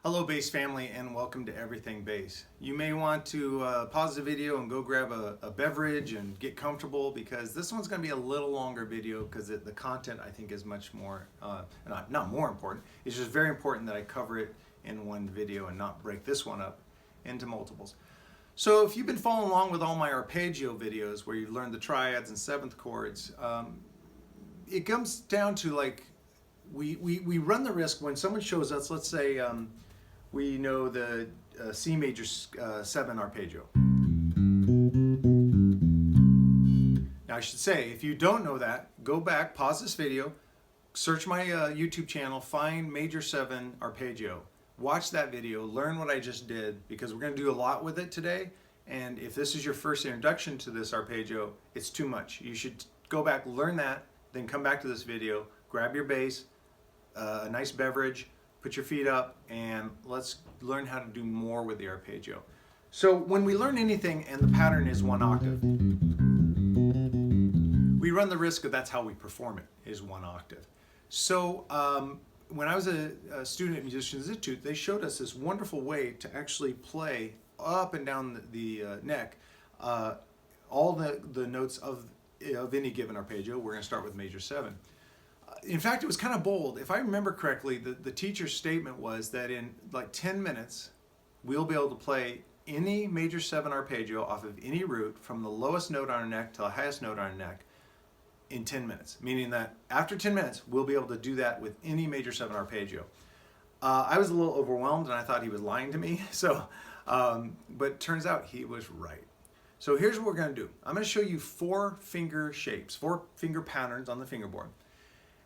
Hello bass family and welcome to Everything Bass. You may want to pause the video and go grab a beverage and get comfortable because this one's going to be a little longer video because the content I think is much more, not more important, it's just very important that I cover it in one video and not break this one up into multiples. So if you've been following along with all my Arpeggio videos where you learn the triads and seventh chords, it comes down to like we run the risk when someone shows us, let's say, we know the C major 7 arpeggio. Now I should say, if you don't know that, go back, pause this video, search my YouTube channel, find major 7 arpeggio. Watch that video, learn what I just did, because we're going to do a lot with it today. And if this is your first introduction to this arpeggio, it's too much. You should go back, learn that, then come back to this video, grab your bass, a nice beverage, put your feet up, and let's learn how to do more with the arpeggio. So when we learn anything and the pattern is one octave, we run the risk of that's how we perform it, is one octave. So when I was a student at Musicians Institute, they showed us this wonderful way to actually play up and down the neck all the notes of any given arpeggio. We're going to start with major 7. In fact, it was kind of bold. If I remember correctly, the teacher's statement was that in like 10 minutes, we'll be able to play any major 7 arpeggio off of any root from the lowest note on our neck to the highest note on our neck in 10 minutes. Meaning that after 10 minutes, we'll be able to do that with any major 7 arpeggio. I was a little overwhelmed and I thought he was lying to me. So, but it turns out he was right. So here's what we're going to do. I'm going to show you 4 finger shapes, 4 finger patterns on the fingerboard,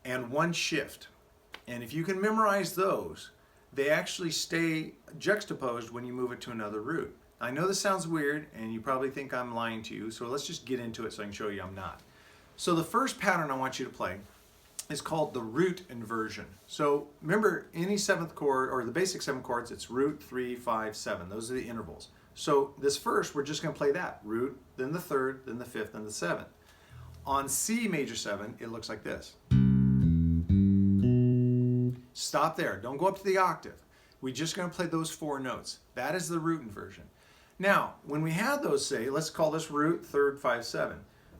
and 1 shift. And if you can memorize those, they actually stay juxtaposed when you move it to another root. I know this sounds weird and you probably think I'm lying to you, so let's just get into it so I can show you I'm not. So the first pattern I want you to play is called the root inversion. So remember, any 7th chord, or the basic 7 chords, it's root, 3, 5, 7. Those are the intervals. So this first, we're just going to play that. Root, then the 3rd, then the 5th, then the 7th. On C major 7, it looks like this. Stop there. Don't go up to the octave. We're just going to play those 4 notes. That is the root inversion. Now, when we have those, say, let's call this root, 3rd, 5, 7.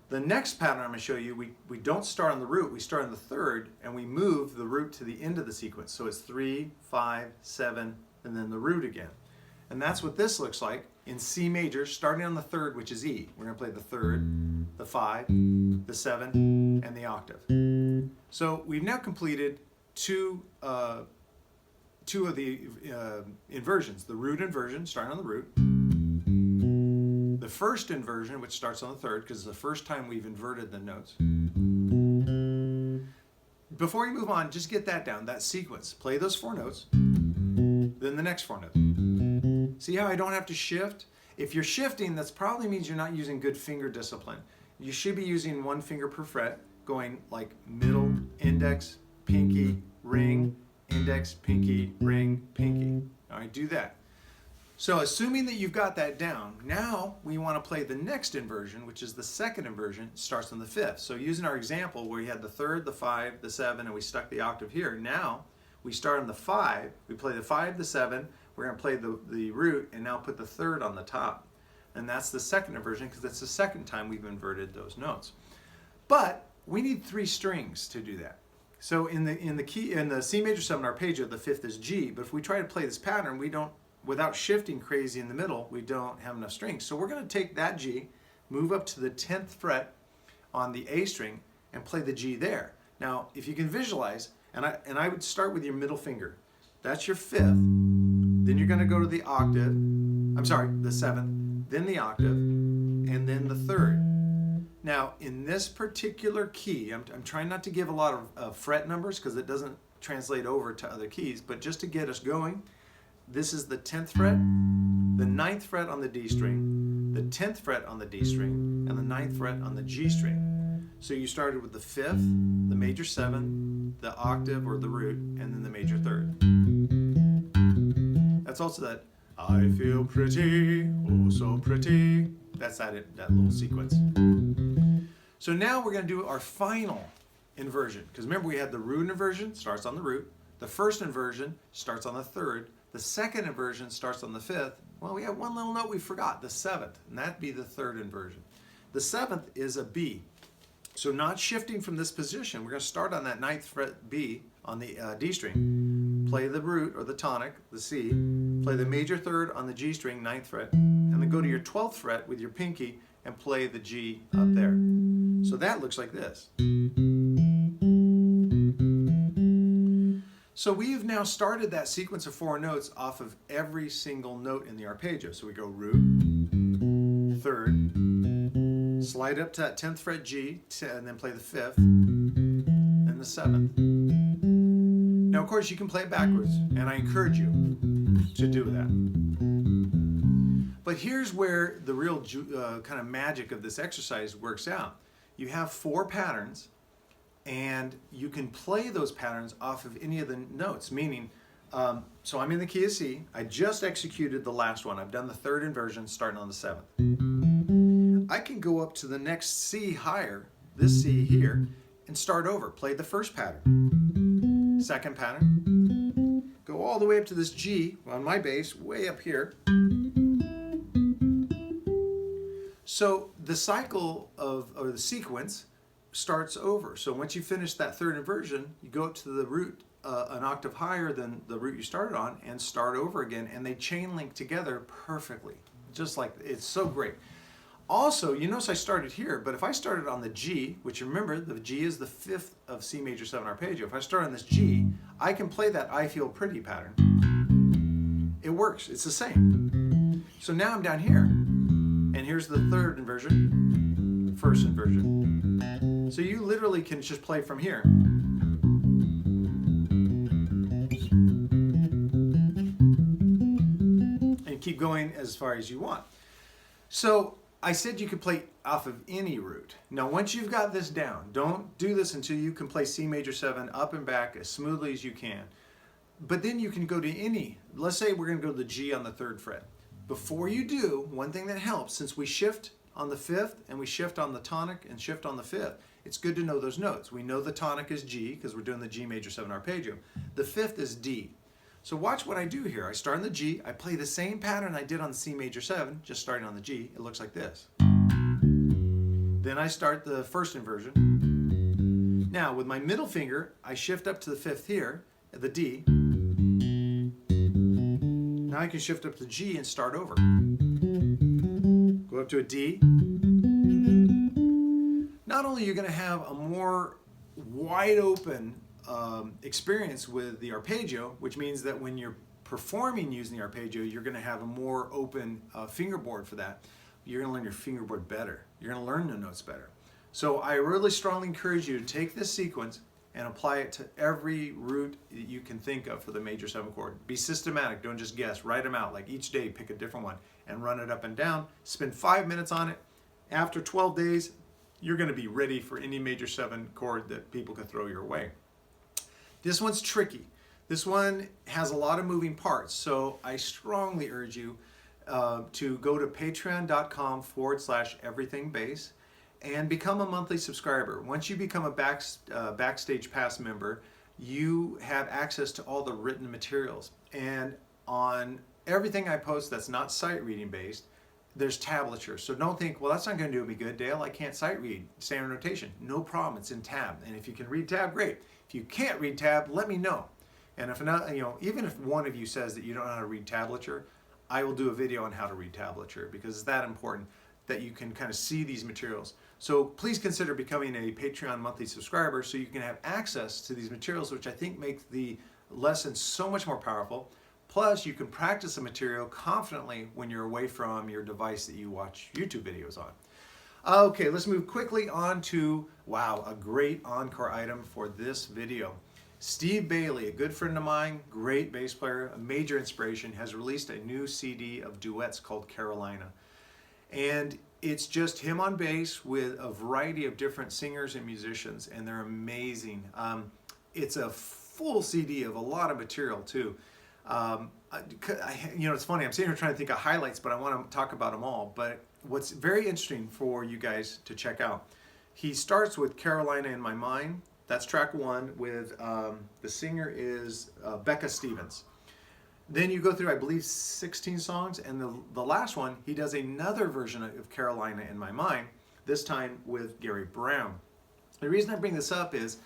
The next pattern I'm going to show you, we don't start on the root, we start on the 3rd, and we move the root to the end of the sequence. So it's 3, 5, 7, and then the root again. And that's what this looks like in C major, starting on the 3rd, which is E. We're going to play the 3rd, the 5, the 7, and the octave. So we've now completed two of the inversions. The root inversion, starting on the root. The first inversion, which starts on the 3rd, because it's the first time we've inverted the notes. Before you move on, just get that down, that sequence. Play those 4 notes, then the next 4 notes. See how I don't have to shift? If you're shifting, that probably means you're not using good finger discipline. You should be using 1 finger per fret, going like middle, index, pinky, ring, index, pinky, ring, pinky. All right, do that. So assuming that you've got that down, now we want to play the next inversion, which is the second inversion. It starts on the 5th. So using our example where you had the 3rd, the 5, the 7, and we stuck the octave here, now we start on the 5, we play the 5, the 7, we're going to play the root, and now put the 3rd on the top. And that's the second inversion because that's the second time we've inverted those notes. But we need 3 strings to do that. So in the C major 7 arpeggio, the 5th is G, but if we try to play this pattern, we don't, without shifting crazy in the middle, we don't have enough strings. So we're going to take that G, move up to the 10th fret on the A string, and play the G there. Now, if you can visualize, and I would start with your middle finger. That's your 5th. Then you're going to go to the octave, I'm sorry, the 7th, then the octave, and then the 3rd. Now, in this particular key, I'm trying not to give a lot of fret numbers because it doesn't translate over to other keys, but just to get us going, this is the 10th fret, the 9th fret on the D string, the 10th fret on the D string, and the 9th fret on the G string. So you started with the 5th, the major 7, the octave or the root, and then the major 3rd. That's also that, I feel pretty, oh so pretty. That's that little sequence. So now we're going to do our final inversion. Because remember we had the root inversion, starts on the root. The first inversion starts on the 3rd. The second inversion starts on the 5th. Well, we have one little note we forgot, the 7th, and that'd be the third inversion. The 7th is a B. So not shifting from this position, we're going to start on that 9th fret B on the D string. Play the root or the tonic, the C. Play the major third on the G string, 9th fret. And then go to your 12th fret with your pinky and play the G up there. So that looks like this. So we've now started that sequence of 4 notes off of every single note in the arpeggio. So we go root, third, slide up to that 10th fret G, and then play the 5th, and the 7th. Now, of course, you can play it backwards, and I encourage you to do that. But here's where the real kind of magic of this exercise works out. You have 4 patterns, and you can play those patterns off of any of the notes, meaning, so I'm in the key of C. I just executed the last one. I've done the third inversion starting on the 7th. I can go up to the next C higher, this C here, and start over. Play the first pattern, second pattern, go all the way up to this G on my bass, way up here. So the cycle or the sequence starts over. So once you finish that third inversion, you go up to the root an octave higher than the root you started on and start over again, and they chain link together perfectly. Just like, it's so great. Also, you notice I started here, but if I started on the G, which remember, the G is the 5th of C major 7 arpeggio. If I start on this G, I can play that I Feel Pretty pattern. It works, it's the same. So now I'm down here, and here's the third inversion, first inversion. So you literally can just play from here. And keep going as far as you want. So I said you could play off of any root. Now once you've got this down, don't do this until you can play C major 7 up and back as smoothly as you can. But then you can go to any, let's say we're going to go to the G on the 3rd fret. Before you do, one thing that helps, since we shift on the 5th and we shift on the tonic and shift on the 5th, it's good to know those notes. We know the tonic is G because we're doing the G major 7 arpeggio. The 5th is D. So watch what I do here. I start on the G, I play the same pattern I did on the C major 7, just starting on the G. It looks like this. Then I start the first inversion. Now with my middle finger, I shift up to the 5th here, the D. Now I can shift up to the G and start over. Go up to a D. Not only are you going to have a more wide open experience with the arpeggio, which means that when you're performing using the arpeggio, you're going to have a more open fingerboard for that. You're going to learn your fingerboard better. You're going to learn the notes better. So I really strongly encourage you to take this sequence and apply it to every root that you can think of for the major 7 chord. Be systematic, don't just guess. Write them out, like each day pick a different one and run it up and down. Spend 5 minutes on it. After 12 days, you're going to be ready for any major 7 chord that people can throw your way. This one's tricky. This one has a lot of moving parts, so I strongly urge you to go to patreon.com/everythingbass and become a monthly subscriber. Once you become a Backstage Pass member, you have access to all the written materials. And on everything I post that's not sight reading based, there's tablature. So don't think, well, that's not going to do me good, Dale. I can't sight read. Standard notation. No problem. It's in tab. And if you can read tab, great. If you can't read tab, let me know. And if not, even if one of you says that you don't know how to read tablature, I will do a video on how to read tablature because it's that important that you can kind of see these materials. So please consider becoming a Patreon monthly subscriber so you can have access to these materials, which I think make the lesson so much more powerful. Plus, you can practice the material confidently when you're away from your device that you watch YouTube videos on. Okay, let's move quickly on to, wow, a great encore item for this video. Steve Bailey, a good friend of mine, great bass player, a major inspiration, has released a new CD of duets called Carolina. And it's just him on bass with a variety of different singers and musicians, and they're amazing. It's a full CD of a lot of material too. It's funny, I'm sitting here trying to think of highlights, but I want to talk about them all. But what's very interesting for you guys to check out, he starts with Carolina in My Mind. That's track 1 with, the singer is Becca Stevens. Then you go through, I believe, 16 songs, and the last one, he does another version of Carolina in My Mind, this time with Gary Brown. The reason I bring this up is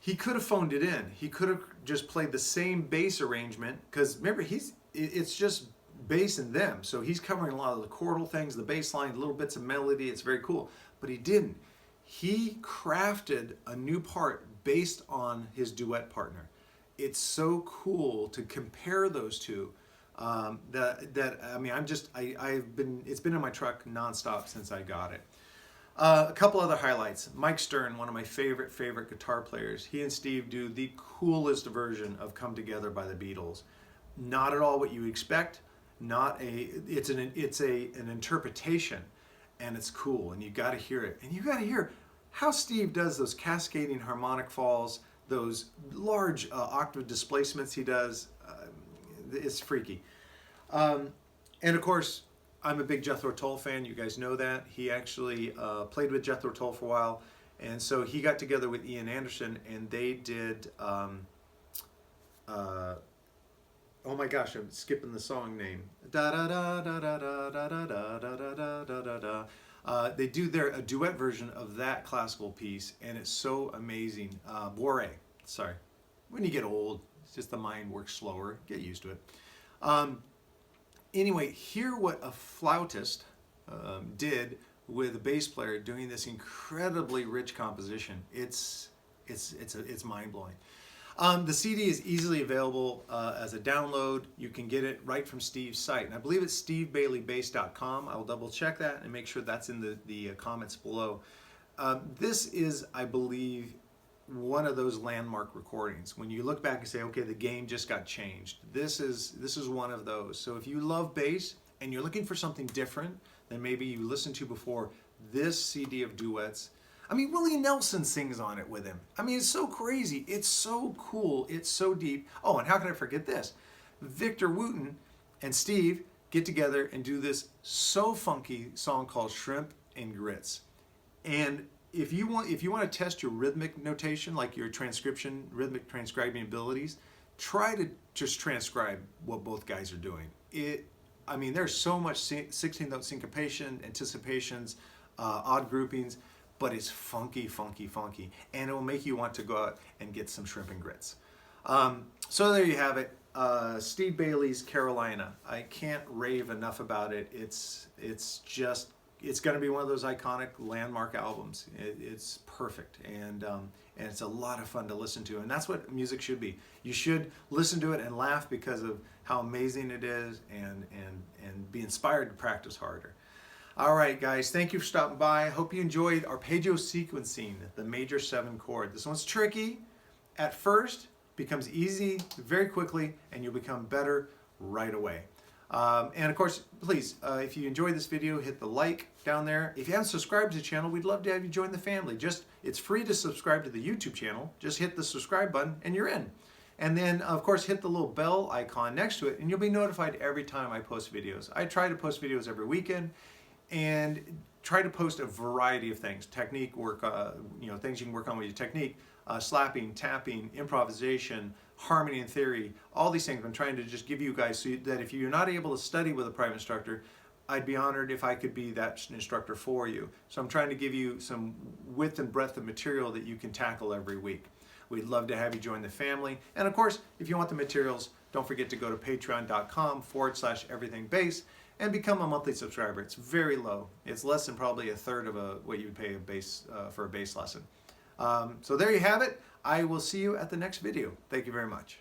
he could have phoned it in. He could have just played the same bass arrangement, because remember, it's just bass and them, so he's covering a lot of the chordal things, the bass line, little bits of melody. It's very cool, but he didn't. He crafted a new part based on his duet partner. It's so cool to compare those two. It's been in my truck nonstop since I got it. A couple other highlights. Mike Stern, one of my favorite guitar players. He and Steve do the coolest version of "Come Together" by the Beatles. Not at all what you expect. It's an interpretation, and it's cool, and you got to hear it. And you got to hear how Steve does those cascading harmonic falls, those large octave displacements he does. It's freaky. And of course, I'm a big Jethro Tull fan. You guys know that. He actually played with Jethro Tull for a while. And so he got together with Ian Anderson, and they did, oh my gosh, I'm skipping the song name. They do a duet version of that classical piece, and it's so amazing. Bourrée, sorry. When you get old, it's just the mind works slower. Get used to it. Anyway, hear what a flautist did with a bass player doing this incredibly rich composition. It's mind-blowing. The CD is easily available as a download. You can get it right from Steve's site, and I believe it's stevebaileybass.com. I will double check that and make sure that's in the comments below. This is, I believe, one of those landmark recordings. When you look back and say, okay, the game just got changed. This is one of those. So if you love bass and you're looking for something different than maybe you listened to before, this CD of duets. I mean, Willie Nelson sings on it with him. I mean, it's so crazy. It's so cool. It's so deep. Oh, and how can I forget this? Victor Wooten and Steve get together and do this so funky song called Shrimp and Grits. And if you want to test your rhythmic notation, like your rhythmic transcribing abilities, try to just transcribe what both guys are doing. I mean, there's so much 16th-note syncopation, anticipations, odd groupings, but it's funky, funky, funky, and it will make you want to go out and get some shrimp and grits. So there you have it. Steve Bailey's Carolina. I can't rave enough about it. It's going to be one of those iconic landmark albums. It's perfect, and it's a lot of fun to listen to, and that's what music should be. You should listen to it and laugh because of how amazing it is, and be inspired to practice harder. All right, guys, thank you for stopping by. I hope you enjoyed Arpeggio sequencing, the major 7 chord. This one's tricky at first, becomes easy very quickly, and you'll become better right away. And of course, please, if you enjoyed this video, hit the like down there. If you haven't subscribed to the channel, we'd love to have you join the family. It's free to subscribe to the YouTube channel. Just hit the subscribe button and you're in. And then, of course, hit the little bell icon next to it, and you'll be notified every time I post videos. I try to post videos every weekend, and try to post a variety of things. Technique work, things you can work on with your technique, slapping, tapping, improvisation, harmony and theory, all these things. I'm trying to just give you guys so that if you're not able to study with a private instructor, I'd be honored if I could be that instructor for you. So I'm trying to give you some width and breadth of material that you can tackle every week. We'd love to have you join the family. And of course, if you want the materials, don't forget to go to patreon.com/everythingbass and become a monthly subscriber. It's very low. It's less than probably a third of what you would pay for a bass lesson. So there you have it. I will see you at the next video. Thank you very much.